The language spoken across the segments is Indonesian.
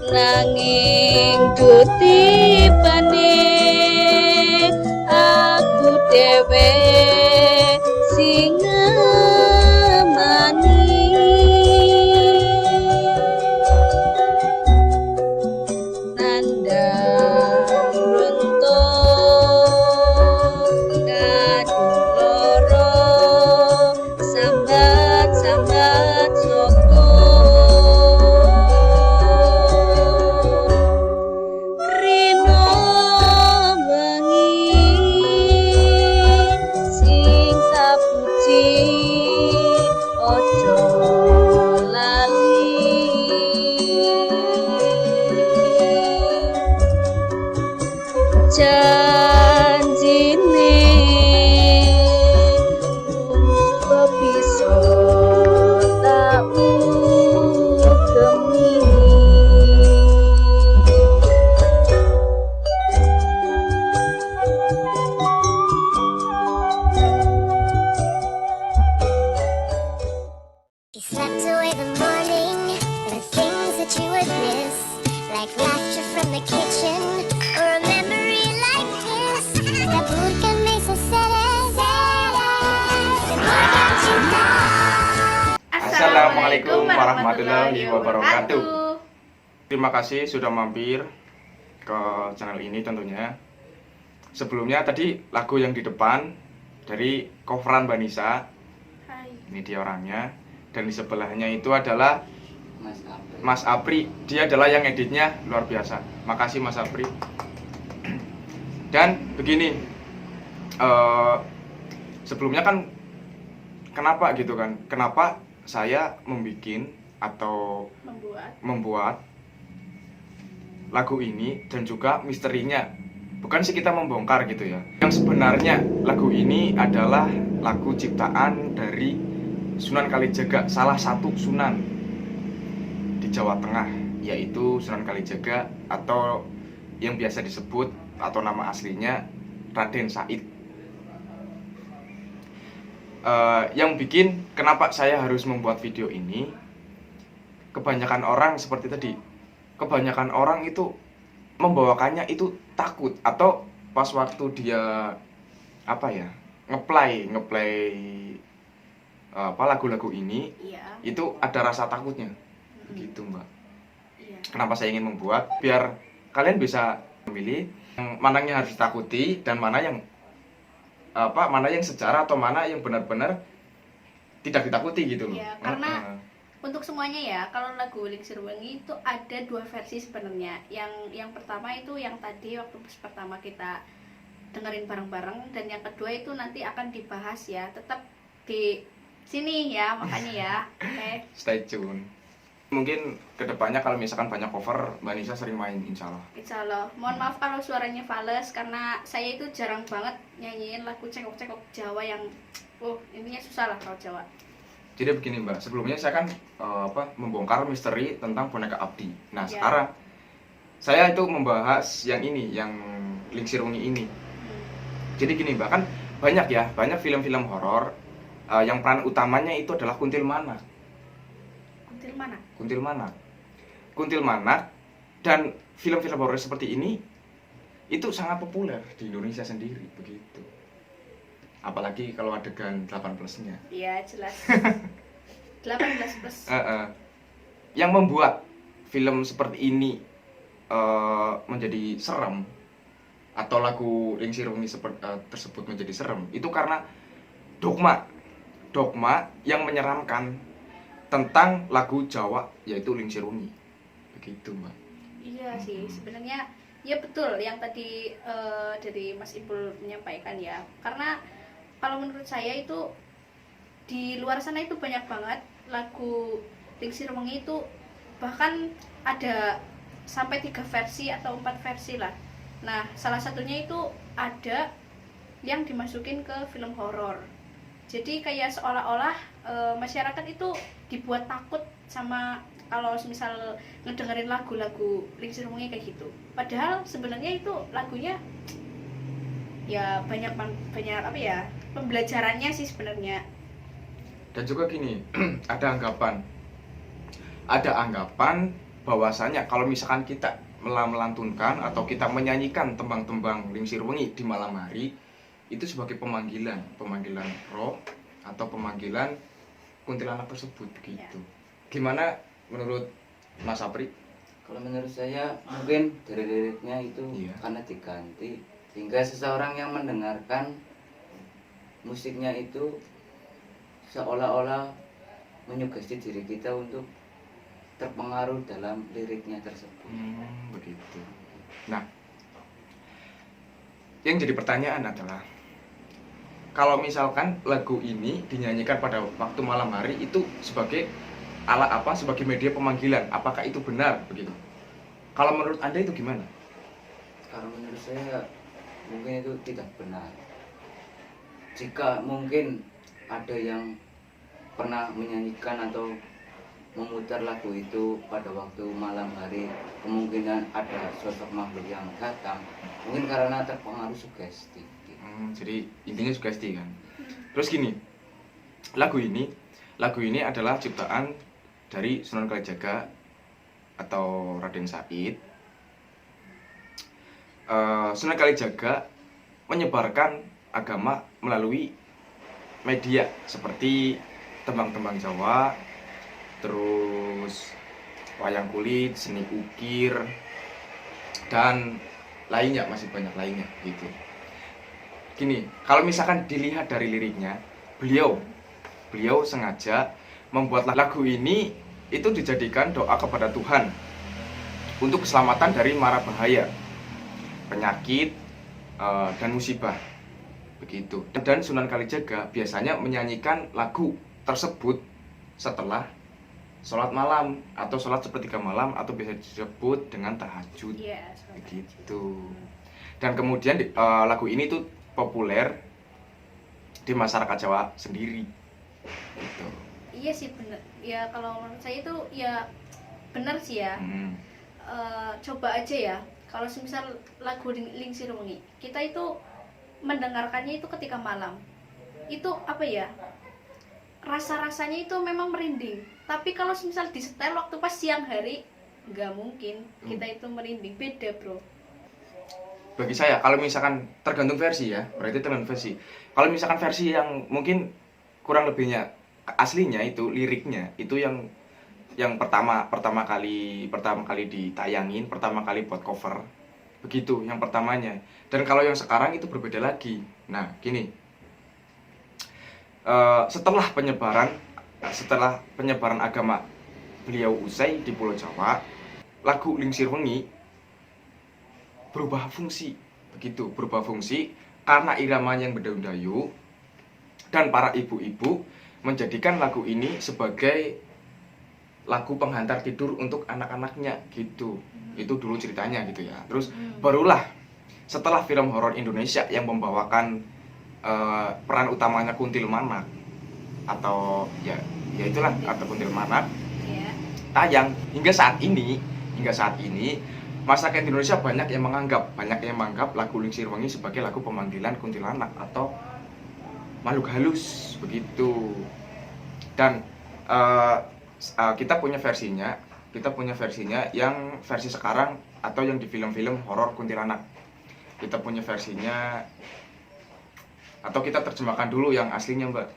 nanging dutipane aku dhewe sing ngemani nandang runtuh kaduloro sambat-sambat soko rino wengi sing kapuji ojo lali janjine muga bisa tak ugemi. You slept away the morning, the things that you would miss, like laughter from the kitchen, or a memory like this. Kabulkan mesa seres, kabulkan cinta. Assalamualaikum warahmatullahi wabarakatuh. Terima kasih sudah mampir ke channel ini tentunya. Sebelumnya tadi lagu yang di depan dari coveran Mbak Nisa. Ini dia orangnya. Dan di sebelahnya itu adalah Mas Apri. Dia adalah yang editnya luar biasa. Makasih Mas Apri. Dan begini, sebelumnya kan kenapa gitu kan? Kenapa saya membuat lagu ini dan juga misterinya? Bukan sih kita membongkar gitu ya. Yang sebenarnya lagu ini adalah lagu ciptaan dari Sunan Kalijaga, salah satu sunan di Jawa Tengah, yaitu Sunan Kalijaga atau yang biasa disebut atau nama aslinya Raden Said. Yang bikin kenapa saya harus membuat video ini, kebanyakan orang seperti tadi, kebanyakan orang itu membawakannya itu takut, atau pas waktu dia ngeplay lagu-lagu ini, itu ada rasa takutnya, begitu Mbak. Kenapa saya ingin membuat, biar kalian bisa memilih yang mana yang harus ditakuti dan mana yang sejarah atau mana yang benar-benar tidak ditakuti gitu loh. Ya, karena untuk semuanya ya, kalau lagu Lingsir Wengi itu ada dua versi sebenarnya. Yang pertama itu yang tadi waktu pertama kita dengerin bareng-bareng, dan yang kedua itu nanti akan dibahas ya, tetap di sini ya, makanya ya. Oke. Stay tune. Mungkin kedepannya kalau misalkan banyak cover, Mbak Nisa sering main, insya Allah. Insya Allah. Mohon maaf kalau suaranya fales, karena saya itu jarang banget nyanyiin lagu cekok-cekok Jawa yang intinya susah lah kalau Jawa. Jadi begini Mbak, sebelumnya saya kan membongkar misteri tentang boneka Abdi. Nah Ya. sekarang saya itu membahas yang ini, yang Lingsir Wengi ini. Jadi gini Mbak, kan banyak film-film horor yang peran utamanya itu adalah kuntilmanak. Kuntilmanak dan film-film horor seperti ini itu sangat populer di Indonesia sendiri, begitu. Apalagi kalau adegan 18+-nya. Iya, jelas. 18+. Yang membuat film seperti ini menjadi serem, atau lagu Lingsir Wengi tersebut menjadi serem, itu karena dogma yang menyeramkan tentang lagu Jawa, yaitu Lingsir Wengi, begitu Mbak. Iya sih, sebenarnya ya betul yang tadi dari Mas Ipul menyampaikan ya. Karena kalau menurut saya itu di luar sana itu banyak banget lagu Lingsir Wengi itu, bahkan ada sampai 3 versi atau 4 versi lah. Nah, salah satunya itu ada yang dimasukin ke film horor. Jadi kayak seolah-olah masyarakat itu dibuat takut sama kalau misal ngedengerin lagu-lagu Lingsir Wengi kayak gitu. Padahal sebenarnya itu lagunya ya banyak pembelajarannya sih sebenarnya. Dan juga gini, ada anggapan bahwasanya kalau misalkan kita melantunkan atau kita menyanyikan tembang-tembang Lingsir Wengi di malam hari itu sebagai pemanggilan roh atau pemanggilan kuntilanak tersebut begitu. Gimana menurut Mas Apri? Kalau menurut saya mungkin dari liriknya itu karena diganti sehingga seseorang yang mendengarkan musiknya itu seolah-olah menyugesti diri kita untuk terpengaruh dalam liriknya tersebut. Begitu. Nah, yang jadi pertanyaan adalah kalau misalkan lagu ini dinyanyikan pada waktu malam hari itu sebagai sebagai media pemanggilan, apakah itu benar begitu? Kalau menurut Anda itu gimana? Kalau menurut saya mungkin itu tidak benar. Jika mungkin ada yang pernah menyanyikan atau memutar lagu itu pada waktu malam hari, kemungkinan ada sosok makhluk yang datang, mungkin karena terpengaruh sugesti. Jadi intinya sugesti kan. Terus gini, lagu ini adalah ciptaan dari Sunan Kalijaga atau Raden Said. Sunan Kalijaga menyebarkan agama melalui media seperti tembang-tembang Jawa, terus wayang kulit, seni ukir, dan lainnya, masih banyak lainnya gitu. Gini, kalau misalkan dilihat dari liriknya, beliau sengaja membuat lagu ini itu dijadikan doa kepada Tuhan untuk keselamatan dari mara bahaya, penyakit, dan musibah begitu. Dan Sunan Kalijaga biasanya menyanyikan lagu tersebut setelah sholat malam atau sholat sepertiga malam atau biasa disebut dengan tahajud, begitu. Dan kemudian lagu ini tuh populer di masyarakat Jawa sendiri gitu. Iya sih benar ya, kalau menurut saya itu ya benar sih ya. Coba aja ya kalau semisal lagu Lingsir Wengi kita itu mendengarkannya itu ketika malam, itu apa ya, rasa-rasanya itu memang merinding. Tapi kalau misal disetel waktu pas siang hari, nggak mungkin kita itu merinding, beda bro. Bagi saya, kalau misalkan tergantung versi ya, berarti tergantung versi. Kalau misalkan versi yang mungkin kurang lebihnya aslinya itu liriknya itu yang pertama kali ditayangin, pertama kali buat cover, begitu yang pertamanya. Dan kalau yang sekarang itu berbeda lagi. Nah, gini, setelah penyebaran agama beliau usai di Pulau Jawa, lagu Lingsir Wengi berubah fungsi karena iramanya yang berdayu-dayu, dan para ibu-ibu menjadikan lagu ini sebagai lagu penghantar tidur untuk anak-anaknya gitu. Itu dulu ceritanya gitu ya. Terus barulah setelah film horor Indonesia yang membawakan peran utamanya kuntilanak atau ya itulah atau kuntilanak tayang hingga saat ini masyarakat Indonesia banyak yang menganggap lagu Lingsir Wengi sebagai lagu pemanggilan kuntilanak atau makhluk halus begitu. Dan kita punya versinya yang versi sekarang atau yang di film-film horor kuntilanak. Kita punya versinya, atau kita terjemahkan dulu yang aslinya, Mbak.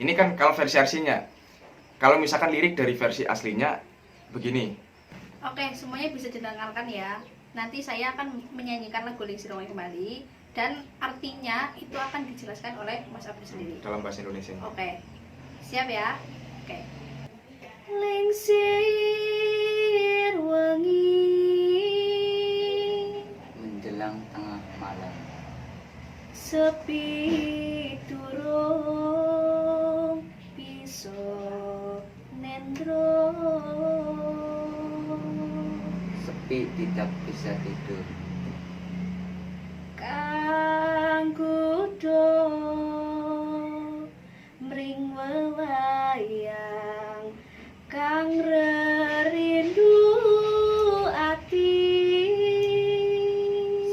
Ini kan kalau versi aslinya. Kalau misalkan lirik dari versi aslinya begini. Oke, semuanya bisa didengarkan ya. Nanti saya akan menyanyikan lagu Lingsir Wengi kembali dan artinya itu akan dijelaskan oleh Mas Apri sendiri dalam bahasa Indonesia. Oke. Siap ya? Oke. Lingsir Wengi menjelang tengah malam, sepi turung piso nendro, sepi tidak bisa tidur, kanggo do mring wewayang kang rerindu ati.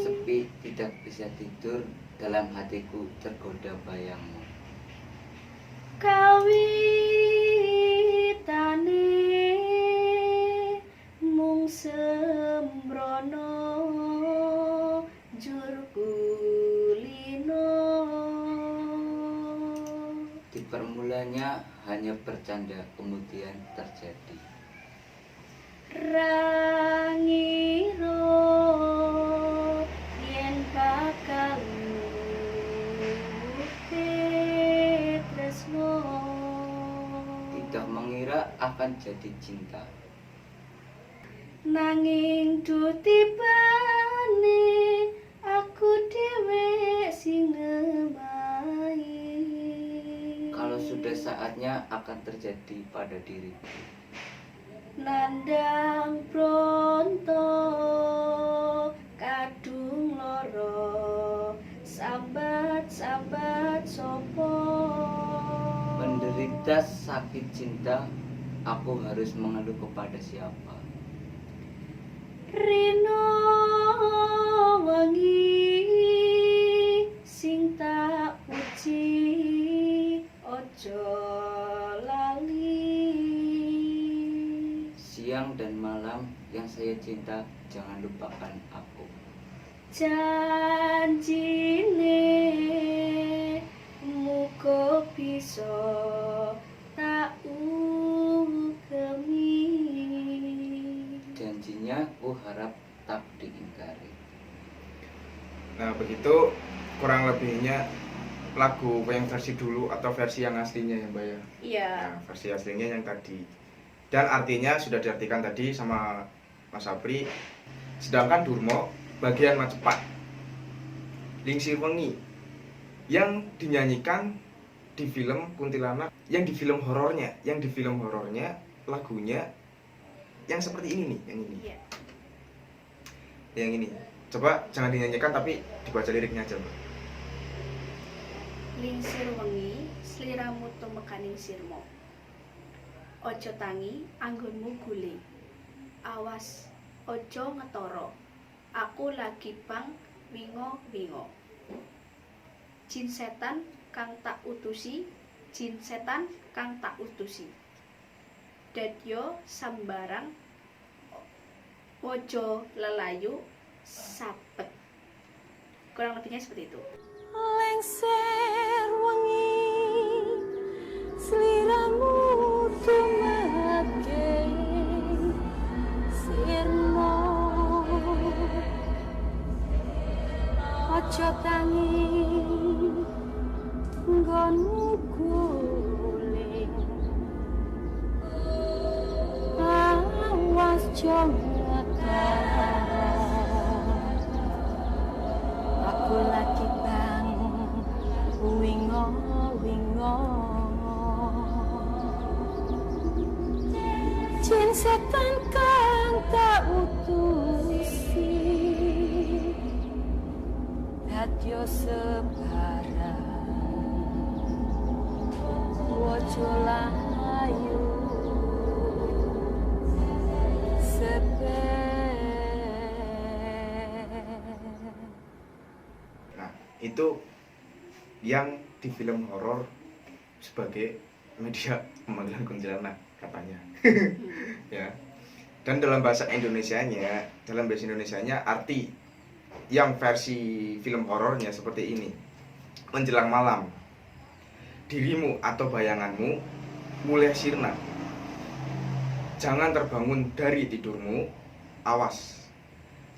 sepi tidak bisa tidur, dalam hatiku tergoda bayangmu, Kawitane mung sembrono jur kulino. Di permulanya hanya bercanda, kemudian terjadi. Rangiro yen bakal tresno. Tidak mengira akan jadi cinta. Nanging tibane aku dhewe sing nemahi. Kalau sudah saatnya akan terjadi pada diriku. Nandang pronto kadung loro sambat sopo. Menderita sakit cinta, aku harus mengeluh kepada siapa? Rino wengi sing tak puji ojo lali. Siang dan malam yang saya cinta, jangan lupakan aku. Janjine muga bisa tak ugemi. Janjinya ku harap tak diingkari. Nah, begitu kurang lebihnya lagu yang versi dulu atau versi yang aslinya ya Mbak ya? Iya. Nah, versi aslinya yang tadi. Dan artinya sudah diartikan tadi sama Mas Apri. Sedangkan Durmo bagian Macepat Lingsir Wengi yang dinyanyikan di film Kuntilanak, yang di film horornya, lagunya yang seperti ini nih, yang ini. Iya. Yang ini. Coba jangan dinyanyikan tapi dibaca liriknya aja, Mbak. Lingsir wengi sliramu tumekaning sirmo. Ojo tangi anggonmu gule. Awas ojo ngetoro. Aku lagi pang wingo-wingo. Jin setan kang tak utusi, jin setan kang tak utusi. Dadya sambarang ojo lelayu sapet. Kurang lebihnya seperti itu. Lengser wengi sliramu tumeke sirmo. Ojo tangi nggonmu guling. Awas jonga aku lagi bang wingo-wingo. Jin setan kang tak utusi, dadya sebarang ojo layu Nah, itu yang di film horor sebagai media pemanggilan kuntilanak katanya. Ya. Dan dalam bahasa Indonesianya, arti yang versi film horornya seperti ini. Menjelang malam, dirimu atau bayanganmu mulai sirna. Jangan terbangun dari tidurmu, awas.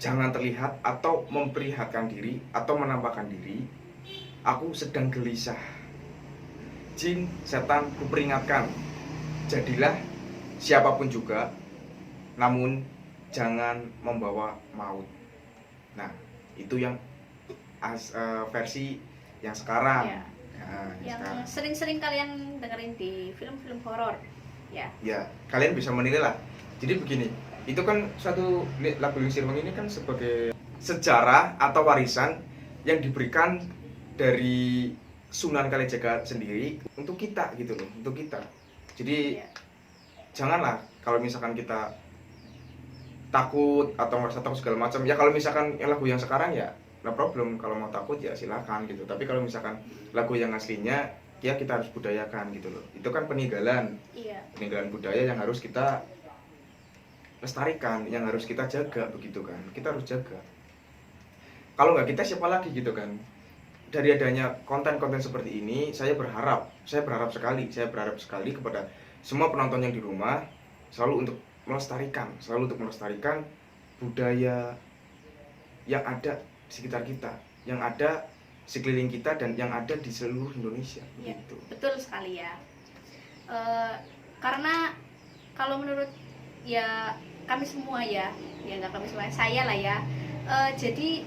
Jangan terlihat atau memperlihatkan diri atau menampakkan diri. Aku sedang gelisah. Jin, setan, kuperingatkan. Jadilah siapapun juga, namun jangan membawa maut. Nah, itu yang versi yang sekarang. Ya. Nah, Yang sekarang. sering-sering kalian dengerin di film-film horor. Ya. Ya, kalian bisa menilai lah. Jadi begini, itu kan suatu lagu Lingsir Wengi ini kan sebagai sejarah atau warisan yang diberikan dari Sunan Kalijaga sendiri untuk kita gitu loh, untuk kita. Jadi Ya. janganlah kalau misalkan kita takut atau merasa takut segala macam. Ya kalau misalkan yang lagu yang sekarang ya no problem, kalau mau takut ya silakan gitu. Tapi kalau misalkan lagu yang aslinya ya kita harus budayakan gitu loh. Itu kan peninggalan Iya. budaya yang harus kita lestarikan, yang harus kita jaga begitu kan. Kita harus jaga. Kalau nggak kita siapa lagi gitu kan. Dari adanya konten-konten seperti ini, saya berharap sekali kepada semua penonton yang di rumah selalu untuk melestarikan budaya yang ada di sekitar kita, yang ada sekeliling kita dan yang ada di seluruh Indonesia. Iya, Gitu. betul sekali ya. Karena kalau menurut ya kami semua ya nggak kami semua, saya lah ya. Jadi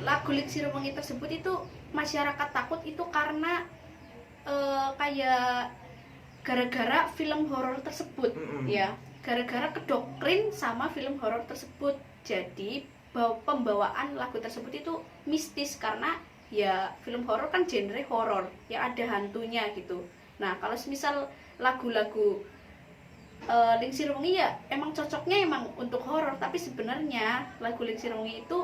lagu Lingsi Rumengi tersebut itu masyarakat takut itu karena kayak gara-gara film horor tersebut ya, gara-gara kedoktrin sama film horor tersebut. Jadi pembawaan lagu tersebut itu mistis karena ya film horor kan genre horor ya, ada hantunya gitu. Nah kalau misal lagu-lagu Lingsi Rumengi ya emang cocoknya emang untuk horor, tapi sebenarnya lagu Lingsi Rumengi itu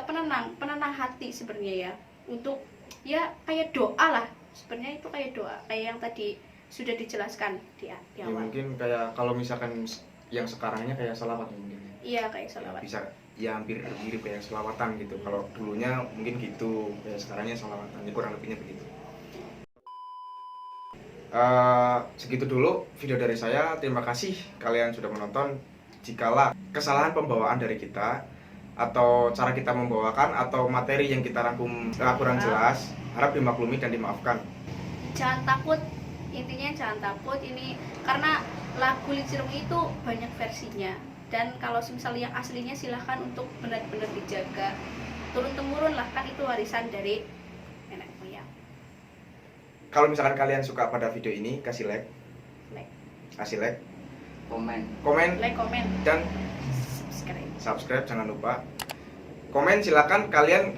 penenang hati sebenarnya ya, untuk ya kayak doa lah sebenarnya, itu kayak doa kayak yang tadi sudah dijelaskan di Ya, awal. mungkin kayak kalau misalkan yang sekarangnya kayak selawat mungkin. Iya kayak salawat. Bisa ya hampir mirip kayak selawatan gitu. Kalau dulunya mungkin gitu, ya sekarangnya selawatan. Ya, kurang lebihnya begitu. Segitu dulu video dari saya. Terima kasih kalian sudah menonton. Jikalau kesalahan pembawaan dari kita atau cara kita membawakan atau materi yang kita rangkum kurang jelas, harap dimaklumi dan dimaafkan. Jangan takut, intinya jangan takut ini karena lagu Lingsi Rumengi itu banyak versinya, dan kalau misalnya yang aslinya silahkan untuk benar-benar dijaga turun temurun lah, kan itu warisan dari nenek moyang. Kalau misalkan kalian suka pada video ini, kasih like, komen, Like, komen, dan subscribe jangan lupa. Komen silakan kalian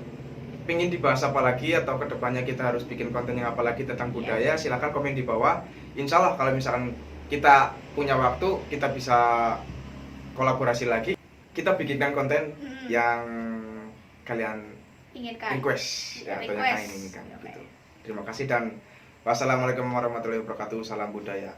pingin dibahas apa lagi atau kedepannya kita harus bikin konten yang apa lagi tentang budaya. Silakan komen di bawah. Insya Allah kalau misalkan kita punya waktu, kita bisa kolaborasi lagi. Kita bikinkan konten yang kalian inginkan, request ya, atau yang kalian inginkan Okay. gitu. Terima kasih dan wassalamualaikum warahmatullahi wabarakatuh. Salam budaya.